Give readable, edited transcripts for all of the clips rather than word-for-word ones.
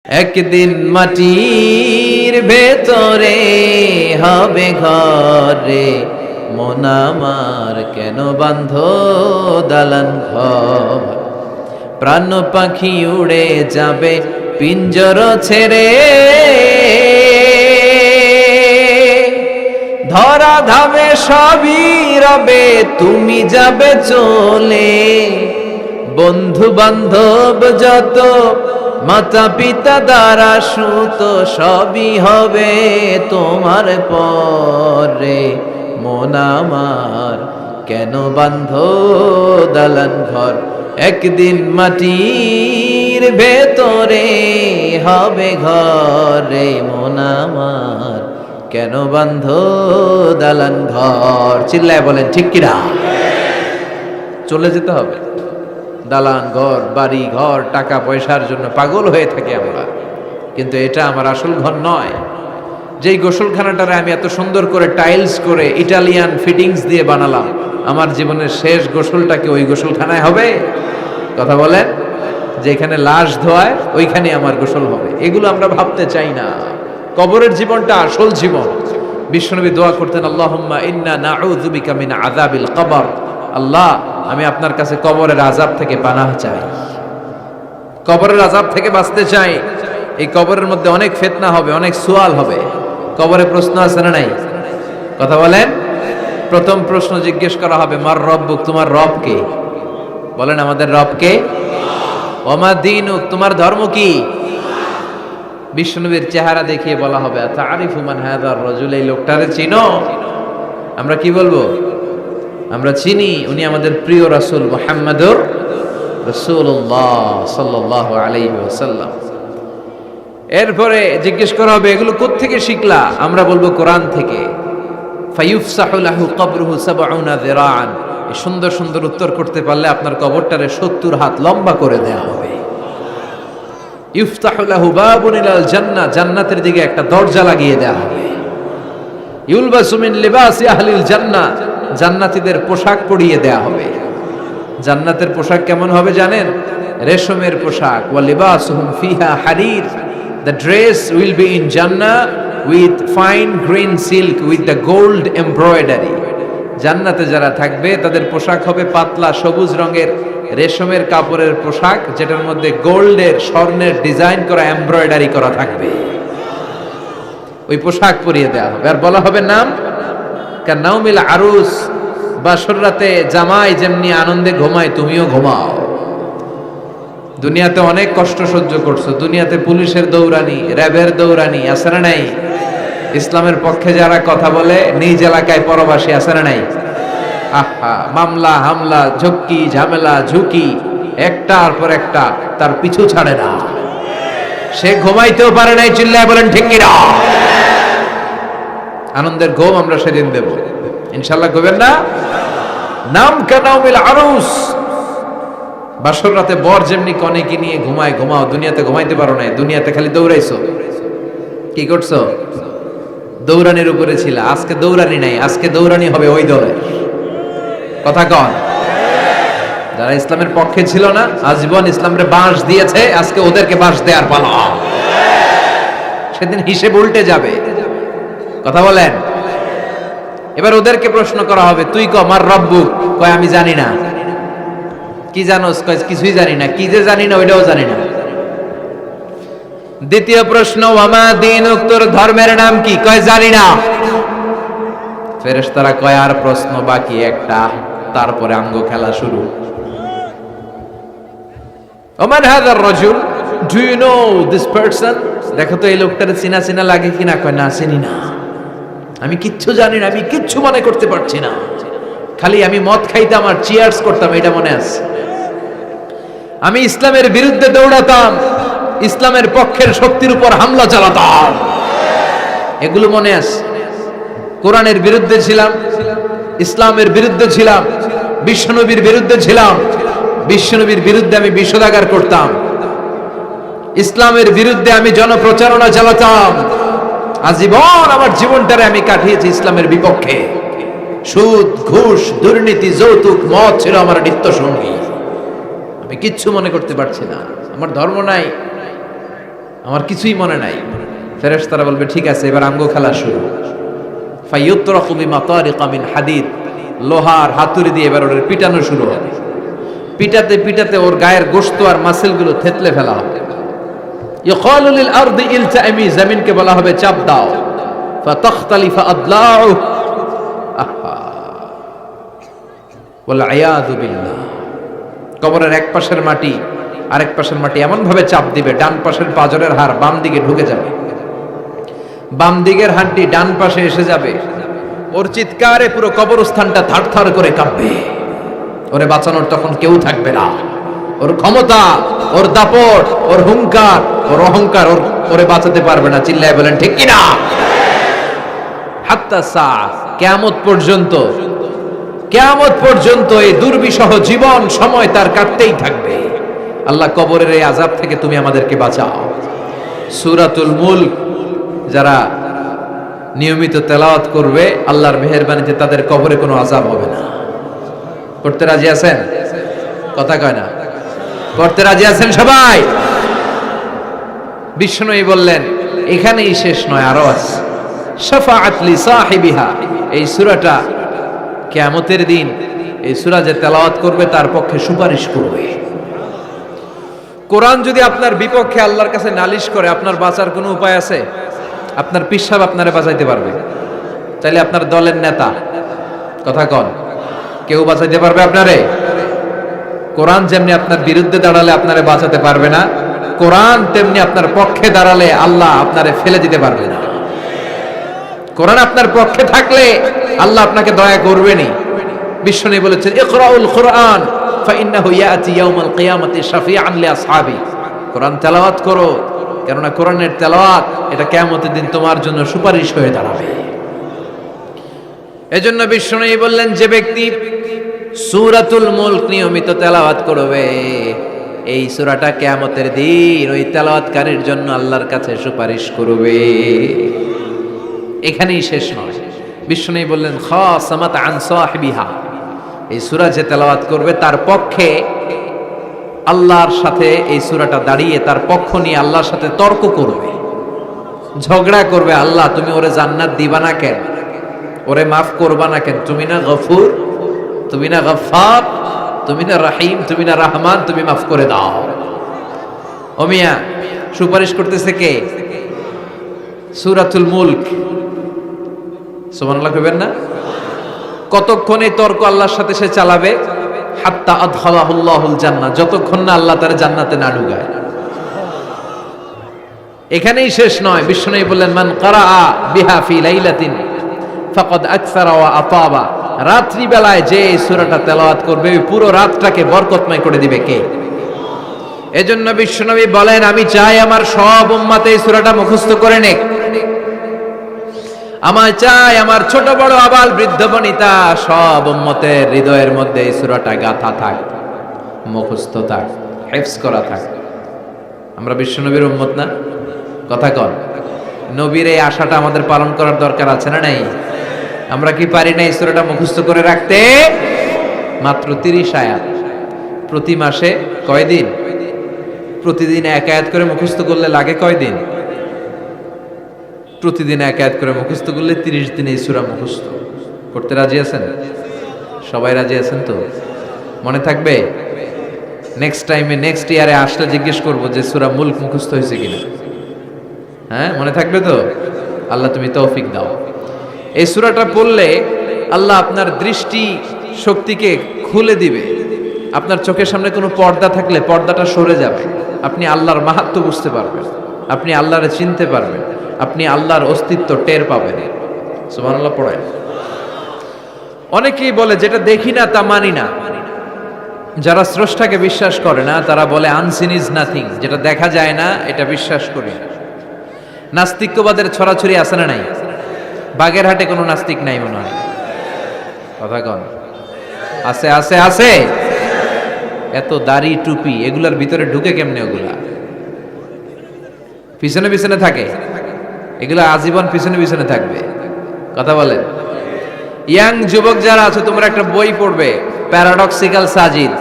একদিন মাটির ভেতরে হবে ঘরে, মন আমার কেন বাঁধ দালান ঘর। প্রাণ পাখি উড়ে যাবে পিঞ্জর ছেড়ে, ধরা ধামে সবই রবে তুমি যাবে চলে। বন্ধু বান্ধব যত মাতা পিতা দ্বারা সুত সবই হবে তোমার পরে, মন আমার কেন বাঁধ দালান ঘর। একদিন মাটির ভেতরে হবে ঘরে, মন আমার কেন বাঁধ দালান ঘর। চিল্লায় বলেন ঠিক কিনা? চলে যেতে হবে। দালান ঘর, বাড়ি ঘর, টাকা পয়সার জন্য পাগল হয়ে থাকি আমরা, কিন্তু এটা আমার আসল ঘর নয়। যেই গোসলখানাটারে আমি এত সুন্দর করে টাইলস করে ইটালিয়ান ফিটিংস দিয়ে বানালাম, আমার জীবনের শেষ গোসলটা কি ওই গোসলখানায় হবে? কথা বলেন। যেখানে লাশ ধোয়ায় ওইখানে আমার গোসল হবে, এগুলো আমরা ভাবতে চাই না। কবরের জীবনটা আসল জীবন। বিশ্বনবী দোয়া করতেন, আল্লাহুম্মা ইন্না নাউযু বিকা মিন আযাবিল কবর। আল্লাহ, আমি আপনার কাছে কবরের আযাব থেকে পানাহ চাই, কবরের আযাব থেকে বাঁচতে চাই। এই কবরের মধ্যে অনেক ফিতনা হবে, অনেক সুয়াল হবে। কবরে প্রশ্ন আছে না নাই? কথা বলেন। প্রথম প্রশ্ন জিজ্ঞেস করা হবে, মার রব্বুক, তোমার রব কে? বলেন, আমাদের রব কে? ওমা দীনুক, তোমার ধর্ম কি? বিশ্বনবীর চেহারা দেখিয়ে বলা হবে, তাআরিফু মান হাযার রাজুল, এই লোকটারে চিনো? আমরা কি বলবো? আমরা চিনি, উনি আমাদের প্রিয় রাসূল মুহাম্মদুর রাসূলুল্লাহ সাল্লাল্লাহু আলাইহি ওয়াসাল্লাম। এরপরে জিজ্ঞেস করা হবে, এগুলো কোত্থেকে শিখলা? আমরা বলবো কোরআন থেকে। ফায়ুফসাহু লাহু কবরুহু ৭০ যিরাআন। এই সুন্দর সুন্দর উত্তর করতে পারলে আপনার কবরটারে ৭০ হাত লম্বা করে দেয়া হবে। ইফতাহু লাহু বাবুন ইলাল জান্নাহ, জান্নাতের দিকে একটা দরজা লাগিয়ে দেয়া হবে। ইউলবাসু মিন লিবাসি আহলিল জান্নাহ, জান্নাতীদের পোশাক পরিয়ে দেয়া হবে। জান্নাতের পোশাক কেমন হবে জানেন? রেশমের পোশাক। ওয়া লিবাসুহুম ফিহা হারির, the dress will be in Jannah with fine green silk with the gold embroidery. জান্নাতে যারা থাকবে তাদের পোশাক হবে পাতলা সবুজ রঙের রেশমের কাপড়ের পোশাক, যেটার মধ্যে গোল্ডের, স্বর্ণের ডিজাইন করা, এমব্রয়ডারি করা থাকবে। ওই পোশাক পরিয়ে দেওয়া হবে। আর বলা হবে নাম কান্নাউমিল আরুস, বাসর রাতে জামাই যেমনি আনন্দে ঘুমায় তুমিও ঘুমাও। দুনিয়াতে অনেক কষ্ট সহ্য করছো, দুনিয়াতে পুলিশের দৌড়ানি, র্যাবের দৌড়ানি, আছে না নাই? ইসলামের পক্ষে যারা কথা বলে নিজ এলাকায় পরবাসী, আছে না নাই? আহা, মামলা হামলা, ঝক্কি ঝামেলা ঝুঁকি একটার পর একটা, তার পিছু ছাড়ে না। সে ঘুমাইতেও পারে নাই। চিল্লায় বলেন ঠিক কিনা? আনন্দের ঘুম আমরা সেদিন দেব ইনশাআল্লাহ। ঘুমেন না? নাম কানাউমিল আরুস, বাসর রাতে বর যেমনি কনেকে নিয়ে ঘুমায় ঘুমাও। দুনিয়াতে ঘুমাইতে পারো নাই, দুনিয়াতে খালি দৌড়াইছো। কি করছো? দৌড়ানির উপরে ছিল। আজকে দৌড়ানি নাই, আজকে দৌড়ানি হবে ওই দলের। কথা কন। যারা ইসলামের পক্ষে ছিল না, আজীবন ইসলামরে বাঁশ দিয়েছে, আজকে ওদেরকে বাঁশ দেওয়ার পালা। সেদিন হিসেব উল্টে যাবে। কথা বলেন। এবার ওদেরকে প্রশ্ন করা হবে, তুই ক মার রব্বুক? কয় আমি জানি না। কি জানোস? কয় কিছুই জানি না। কি যে জানি না ওইটাও জানি না। দ্বিতীয় প্রশ্ন, ওয়ামা দীনুক, তোর ধর্মের নাম কি? কয় জানি না। ফেরেশতারা কয় আর প্রশ্ন বাকি একটা, তারপরে আঙ্গ খেলা শুরু। ওমান হাযার রাজুল, do you know this person? দেখো তো এই লোকটারে চিনা চিনা লাগে কিনা। কয় না, চিনি না, আমি কিচ্ছু জানি না, আমি কিচ্ছু মনে করতে পারছি না। খালি আমি মদ খাইতাম আর চিয়ার্স করতাম, এটা মনে আছে। আমি ইসলামের বিরুদ্ধে দৌড়াতাম, ইসলামের পক্ষের শক্তির উপর হামলা চালাতাম, এগুলো মনে আছে। কোরআনের বিরুদ্ধে ছিলাম, ইসলামের বিরুদ্ধে ছিলাম, বিশ্বনবীর বিরুদ্ধে ছিলাম। বিশ্বনবীর বিরুদ্ধে আমি বিষোদাগার করতাম, ইসলামের বিরুদ্ধে আমি জনপ্রচারণা চালাতাম। আজীবন আমার জীবনটারে আমি কাটিয়েছি ইসলামের বিপক্ষে। সুদ, ঘুষ, দুর্নীতি, যৌতুক, মদ ছিল আমার নিত্য সঙ্গী। আমি কিচ্ছু মনে করতে পারছি না, আমার ধর্ম নাই। আমার কিছুই মনে নাই। ফেরেশতারা বলবে ঠিক আছে, এবার আমগো খেলা শুরু। ফায়ুতরাকু বিমাতারিকা মিন হাদিদ, লোহার হাতুড়ি দিয়ে এবার ওর পিটানো শুরু হবে। পিটাতে পিটাতে ওর গায়ের গোশত আর মাসেলগুলো থেতলে ফেলা হবে। ইউকালু লিল আরদি ইলতাইমি, জমিনকে বলা হবে চাপ দাও। ফাতাখতালিফু আদলাউ, ওয়াল আয়াযু বিল্লাহ। কবরের এক পাশের মাটি আরেক পাশের মাটি এমন ভাবে চাপ দিবে, ডান পাশের পাজরের হাড় বাম দিকে ঢুকে যাবে, বাম দিকের হাড্ডি ডান পাশে এসে যাবে। ওর চিৎকারে পুরো কবরস্থানটা থারথার করে কাঁপবে। ওরে বাঁচানোর তখন কেউ থাকবে না। ওর ক্ষমতা, ওর দাপট, ওর হুঙ্কার, ওর অহংকার ওরে বাঁচাতে পারবে না। চিল্লায় বলেন ঠিক কিনা? হাত্তা সা, কিয়ামত পর্যন্ত, কিয়ামত পর্যন্ত এই দুর্বিষহ জীবন সময় তার কাটতেই থাকবে। আল্লাহ কবরের এই আযাব থেকে তুমি আমাদেরকে বাঁচাও। সূরাতুল মুলক যারা নিয়মিত তেলাওয়াত করবে, আল্লাহর মেহেরবানিতে তাদের কবরে কোনো আযাব হবে না। করতে রাজি আছেন? কথা কয় না। করতে রাজি আছেন সবাই? বিষ্ণুই বললেন এখানেই শেষ নয়, আরো আছে। শাফাআত লি সাহিবিহা, এই সূরাটা কিয়ামতের দিন এই সূরা যে তেলাওয়াত করবে তার পক্ষে সুপারিশ করবে। কোরআন যদি আপনার বিপক্ষে আল্লাহর কাছে নালিশ করে, আপনার বাঁচার কোনো উপায় আছে? আপনার পিসাব আপনারে বাঁচাইতে পারবে? তাইলে আপনার দলের নেতা, কথা কন, কেউ বাঁচাইতে পারবে আপনারে? কোরআন যেমনি আপনার বিরুদ্ধে দাঁড়ালে আপনারে বাঁচাতে পারবে না, কোরআন তেমনি আপনার পক্ষে দাঁড়ালে আল্লাহ আপনারে ফেলে দিতে পারবে না। কোরআন আপনার পক্ষে থাকলে আল্লাহ আপনাকে দয়া করবেনি। বিশ্বনবী বলেছেন ইকরাউল কুরআন ফাইন্নাহু ইয়াতি ইয়াউমাল কিয়ামাতি শাফিআন লিআসহাবি। কোরআন তেলাওয়াত করো, কেননা কোরআনের তেলাওয়াত এটা কিয়ামতের দিন তোমার জন্য সুপারিশ হয়ে দাঁড়াবে। এজন্য বিশ্বনবী বললেন যে ব্যক্তি সূরাতুল মুলক নিয়মিত তেলাওয়াত করবে, এই সূরাটা কিয়ামতের দিন ওই তেলাওয়াতকারীর জন্য আল্লাহর কাছে সুপারিশ করবে। এখানেই শেষ নয়, বিশ্বনবী বললেন খাসামাত আন সাহিবিহা, এই সূরা যে তেলাওয়াত করবে তার পক্ষে আল্লাহর সাথে এই সূরাটা দাঁড়িয়ে তার পক্ষ নিয়ে আল্লাহর সাথে তর্ক করবে, ঝগড়া করবে। আল্লাহ তুমি ওরে জান্নাত দিবা না কেন? ওরে মাফ করবা না কেন? তুমি না গফুর, তুমি না গফফার, তুমি না রহিম, তুমি না রহমান, তুমি মাফ করে দাও। ও মিয়া, সুপারিশ করতেছে কে? সূরাতুল মুলক। সুবহানাল্লাহ কইবেন না? কতক্ষণ এই তর্ক আল্লাহর সাথে সে চালাবে? হাত্তা আদখালাহুল্লাহুল জান্নাহ, যতক্ষণ না আল্লাহ তার জান্নাতে না ঢুকায়। এখানেই শেষ নয়, বিশ্বনবী বললেন মান কারাআ বিহা ফি লাইলাতিন ফাকাদ আকসারা ওয়া আতাবা, রাত্রি বেলায় যে এই সূরাটা তেলাওয়াত করবে ওই পুরো রাতটাকে বরকতময় করে দিবে কে? এজন্য বিশ্বনবী বলেন আমি চাই আমার সব উম্মত এই সূরাটা মুখস্থ করে নেক। আমার চাই আমার ছোট বড় আবাল বৃদ্ধ বনিতা সব উম্মতের হৃদয়ের মধ্যে এই সূরাটা গাঁথা থাক, মুখস্থ থাক, হিফজ করা থাক। আমরা বিশ্বনবীর উম্মত না? কথা কন। নবীর এই আশাটা আমাদের পালন করার দরকার আছে না নাই? আমরা কি পারি না এই সূরাটা মুখস্থ করে রাখতে? মাত্র 30 আয়াত, প্রতি মাসে কয়দিন? প্রতিদিন এক আয়াত করে মুখস্থ করলে লাগে কয়দিন? প্রতিদিন এক আয়াত করে মুখস্থ করলে 30 দিনে এই সূরা মুখস্থ করতে রাজি আছেন? সবাই রাজি আছেন তো? মনে থাকবে? নেক্সট টাইমে নেক্সট ইয়ারে আসলে জিজ্ঞেস করবো যে সূরা মুলক মুখস্থ হয়েছে কিনা। হ্যাঁ, মনে থাকবে তো? আল্লাহ তুমি তৌফিক দাও। এই সূরাটা পড়লে আল্লাহ আপনার দৃষ্টি শক্তিকে খুলে দিবে। আপনার চোখের সামনে কোনো পর্দা থাকলে পর্দাটা সরে যাবে। আপনি আল্লাহর মাহাত্ম্য বুঝতে পারবেন, আপনি আল্লাহরে চিনতে পারবেন, আপনি আল্লাহর অস্তিত্ব টের পাবেন। সুবহানাল্লাহ পড়েন। অনেকেই বলে যেটা দেখি না তা মানি না। যারা স্রষ্টাকে বিশ্বাস করে না তারা বলে আনসিন ইজ নাথিং, যেটা দেখা যায় না এটা বিশ্বাস করি। নাস্তিক্যবাদের ছড়াছড়ি আছে না নাই? বাগেরহাটে কোনো নাস্তিক নাই মনে হয়, কথা কন। আছে আছে আছে। এত দাড়ি টুপি এগুলার ভিতরে ঢুকে কেমনে? ওগুলা পিছনে পিছনে থাকে, এগুলা আজীবন পিছনে পিছনে থাকবে। কথা বলেন। ইয়াং যুবক যারা আছে তোমরা একটা বই পড়বে, প্যারাডক্সিক্যাল সাজিদ,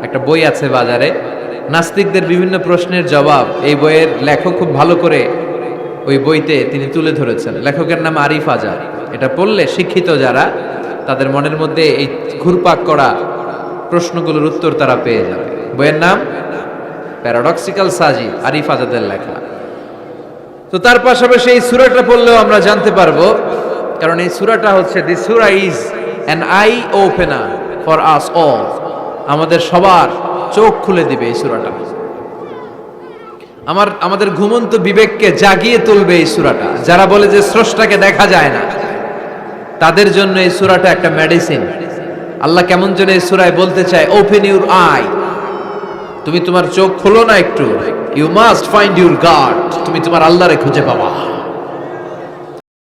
একটা বই আছে বাজারে, নাস্তিকদের বিভিন্ন প্রশ্নের জবাব এই বইয়ের লেখক খুব ভালো করে ওই বইতে তিনি তুলে ধরেছেন। লেখকের নাম আরিফ আজাদ। এটা পড়লে শিক্ষিত যারা, তাদের মনের মধ্যে এই ঘুরপাক করা প্রশ্নগুলোর উত্তর তারা পেয়ে যাবে। বইয়ের নাম প্যারাডক্সিক্যাল সাজিদ, আরিফ আজাদের লেখা। তো তার পাশাপাশি এই সূরাটা পড়লেও আমরা জানতে পারবো, কারণ এই সূরাটা হচ্ছে দি সূরা is an eye opener for us all. আমাদের সবার চোখ খুলে দিবে এই সূরাটা, আমাদের ঘুমন্ত বিবেককে জাগিয়ে তুলবে এই সূরাটা। যারা বলে যে স্রষ্টাকে দেখা যায় না, তাদের জন্য এই সূরাটা একটা মেডিসিন। আল্লাহ কেমন যেন এই সূরায় বলতে চায়, ওপেন ইউর আই, তুমি তোমার চোখ খোলো না একটু, you must find your god, তুমি তোমার আল্লাহরে খুঁজে পাবা।